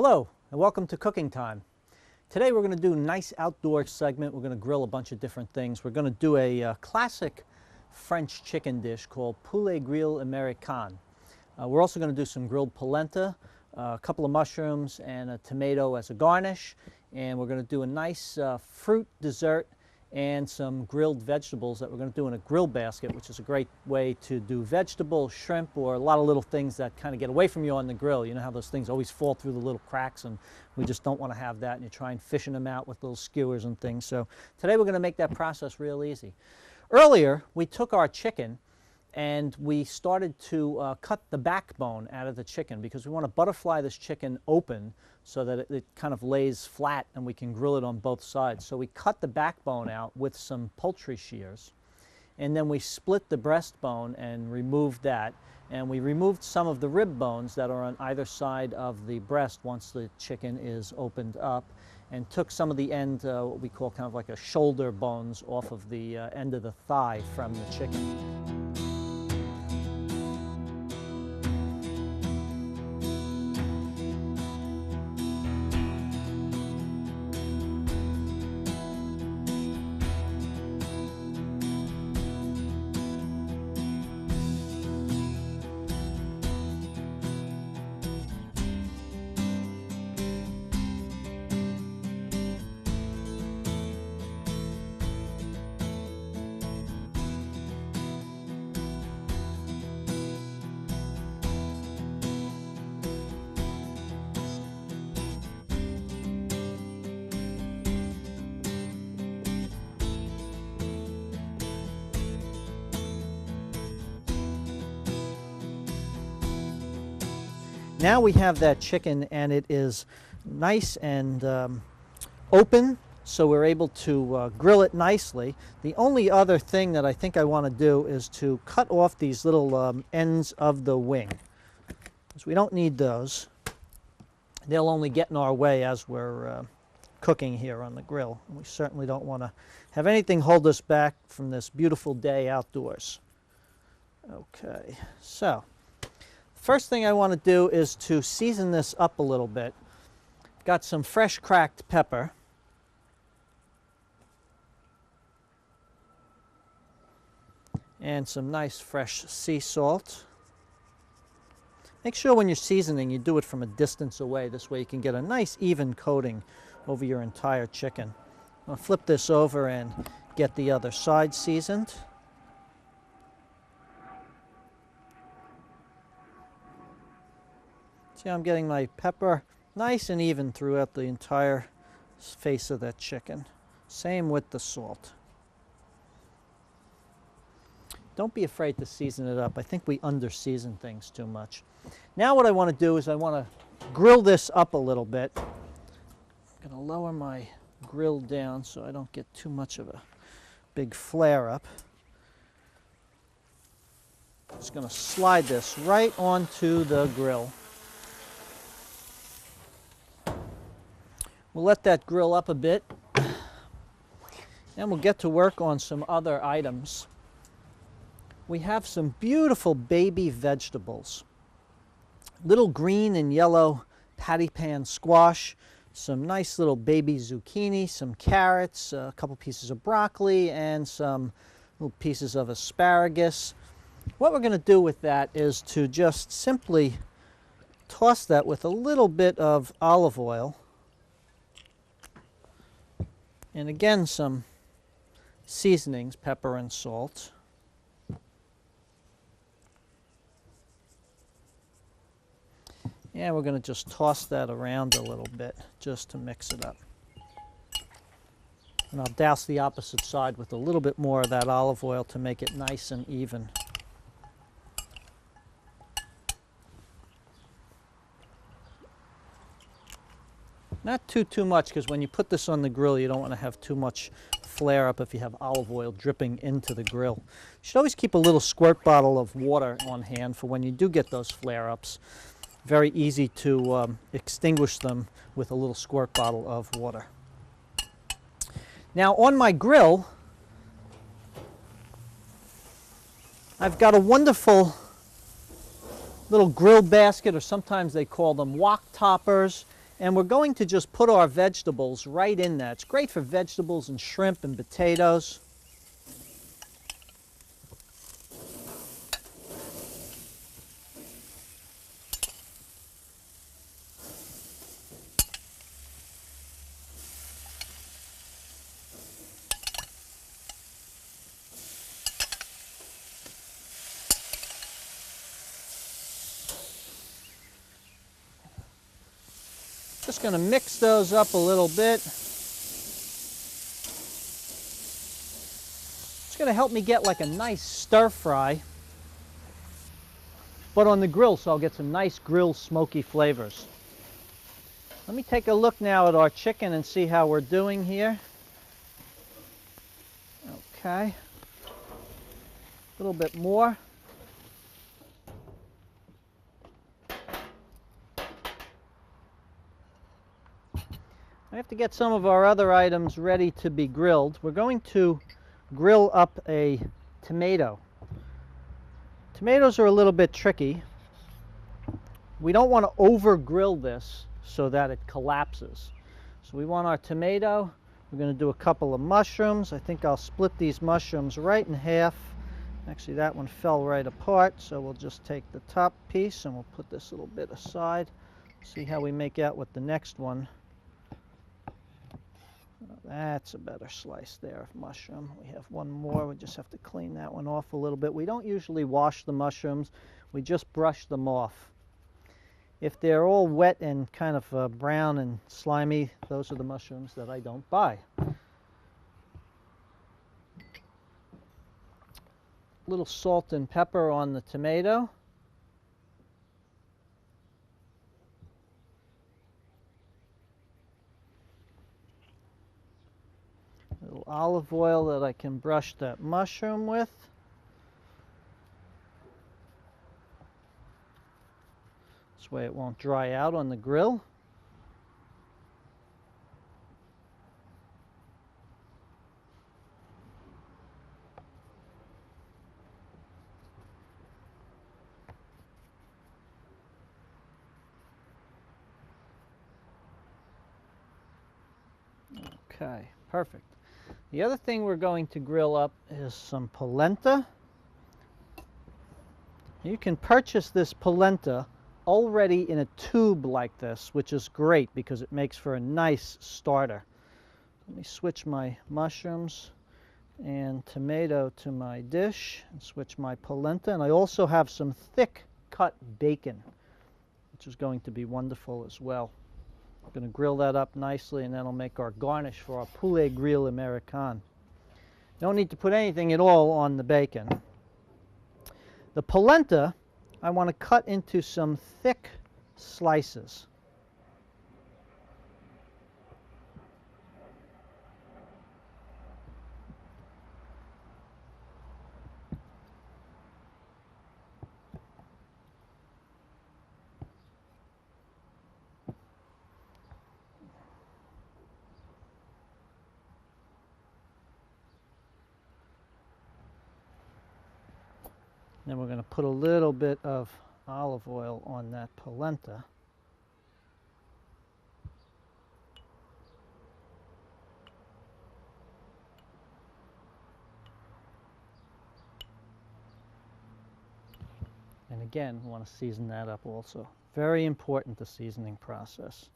Hello and welcome to Cooking Time. Today we're going to do a nice outdoor segment. We're going to grill a bunch of different things. We're going to do a classic French chicken dish called poulet grillé américain. We're also going to do some grilled polenta, a couple of mushrooms, and a tomato as a garnish. And we're going to do a nice fruit dessert and some grilled vegetables that we're going to do in a grill basket, which is a great way to do vegetables, shrimp, or a lot of little things that kind of get away from you on the grill. You know how those things always fall through the little cracks, and we just don't want to have that, and you're trying fishing them out with little skewers and things. So today we're going to make that process real easy. Earlier, we took our chicken and we started to cut the backbone out of the chicken because we want to butterfly this chicken open so that it kind of lays flat and we can grill it on both sides. So we cut the backbone out with some poultry shears, and then we split the breastbone and removed that, and we removed some of the rib bones that are on either side of the breast once the chicken is opened up, and took some of the end, what we call kind of like a shoulder bones, off of the end of the thigh from the chicken. Now we have that chicken and it is nice and open, so we're able to grill it nicely. The only other thing that I think I want to do is to cut off these little ends of the wing, because we don't need those. They'll only get in our way as we're cooking here on the grill. We certainly don't want to have anything hold us back from this beautiful day outdoors. Okay, so first thing I want to do is to season this up a little bit. Got some fresh cracked pepper. And some nice fresh sea salt. Make sure when you're seasoning you do it from a distance away. This way you can get a nice even coating over your entire chicken. I'll flip this over and get the other side seasoned. See how I'm getting my pepper nice and even throughout the entire face of that chicken. Same with the salt. Don't be afraid to season it up. I think we under-season things too much. Now what I want to do is I want to grill this up a little bit. I'm going to lower my grill down so I don't get too much of a big flare up. Just going to slide this right onto the grill. We'll let that grill up a bit, and we'll get to work on some other items. We have some beautiful baby vegetables. Little green and yellow patty pan squash, some nice little baby zucchini, some carrots, a couple pieces of broccoli, and some little pieces of asparagus. What we're going to do with that is to just simply toss that with a little bit of olive oil. And again, some seasonings, pepper and salt. And we're going to just toss that around a little bit just to mix it up. And I'll douse the opposite side with a little bit more of that olive oil to make it nice and even. Not too much, because when you put this on the grill you don't want to have too much flare up if you have olive oil dripping into the grill. You should always keep a little squirt bottle of water on hand for when you do get those flare ups. Very easy to extinguish them with a little squirt bottle of water. Now on my grill I've got a wonderful little grill basket, or sometimes they call them wok toppers. And we're going to just put our vegetables right in that. It's great for vegetables and shrimp and potatoes. Just going to mix those up a little bit. It's going to help me get like a nice stir fry, but on the grill, so I'll get some nice grilled smoky flavors. Let me take a look now at our chicken and see how we're doing here. Okay. A little bit more. I have to get some of our other items ready to be grilled. We're going to grill up a tomato. Tomatoes are a little bit tricky. We don't want to over grill this so that it collapses. So we want our tomato. We're going to do a couple of mushrooms. I think I'll split these mushrooms right in half. Actually, that one fell right apart, so we'll just take the top piece and we'll put this little bit aside. See how we make out with the next one. That's a better slice there of mushroom. We have one more. We just have to clean that one off a little bit. We don't usually wash the mushrooms. We just brush them off. If they're all wet and kind of brown and slimy, those are the mushrooms that I don't buy. A little salt and pepper on the tomato. A little olive oil that I can brush that mushroom with. This way it won't dry out on the grill. Okay, perfect. The other thing we're going to grill up is some polenta. You can purchase this polenta already in a tube like this, which is great because it makes for a nice starter. Let me switch my mushrooms and tomato to my dish and switch my polenta. And I also have some thick cut bacon, which is going to be wonderful as well. I'm going to grill that up nicely, and that'll make our garnish for our poulet grille américain. Don't need to put anything at all on the bacon. The polenta, I want to cut into some thick slices. Then we're going to put a little bit of olive oil on that polenta. And again, we want to season that up also. Very important, the seasoning process.